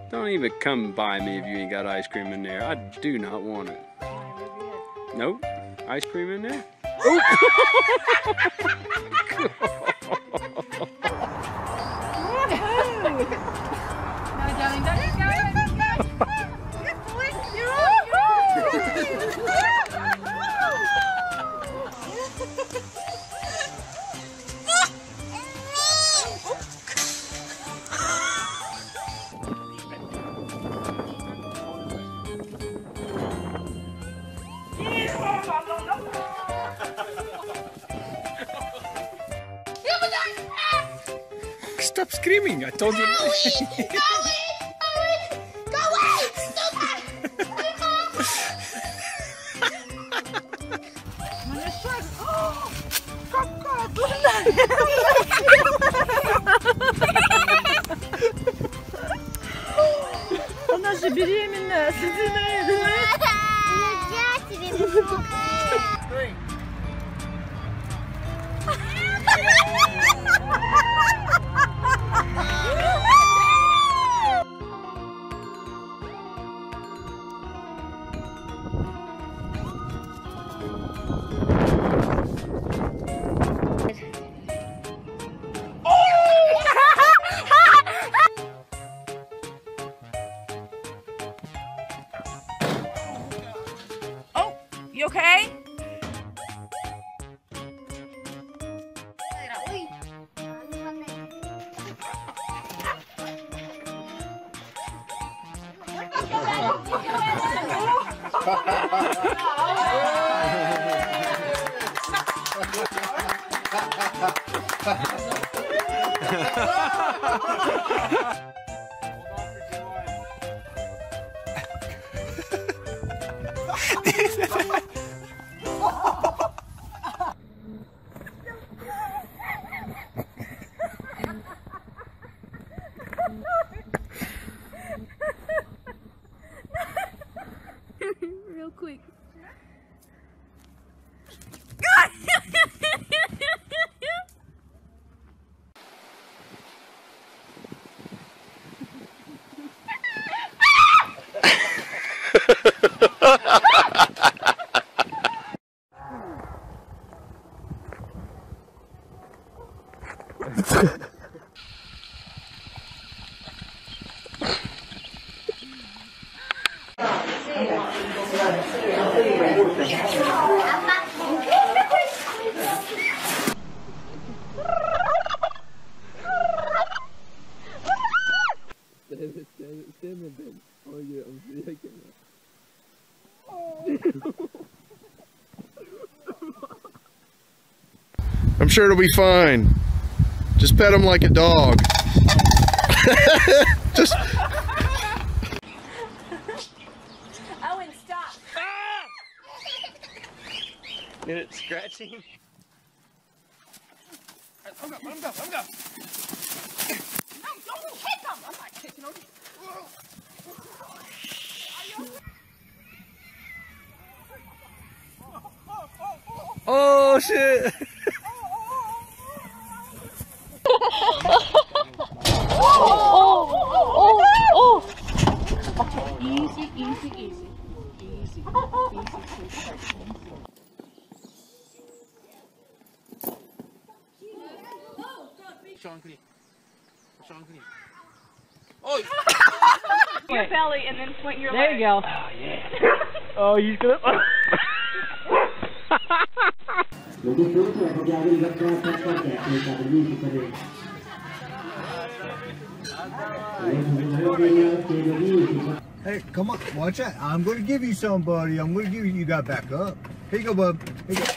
Don't even come by me if you ain't got ice cream in there. I do not want it. Nope. Ice cream in there? Oh! No, darling, don't let go. Stop screaming! I told you. Go away! Go away! Stupid! Она же беременная, сидит. Я тебе не могу. You okay? Real quick. I'm sure it'll be fine. Just pet him like a dog. Just. Owen, stop. Did it scratching? No, don't hit them! I'm not kicking them. Oh shit! Okay, easy, easy, easy. Easy, easy. Oh! Your belly and then point your leg. There you go. Oh yeah. Oh, he's gonna. Hey, come on, watch out. I'm going to give you somebody. I'm going to give you, you got back up. Here you go, bub. Here you go.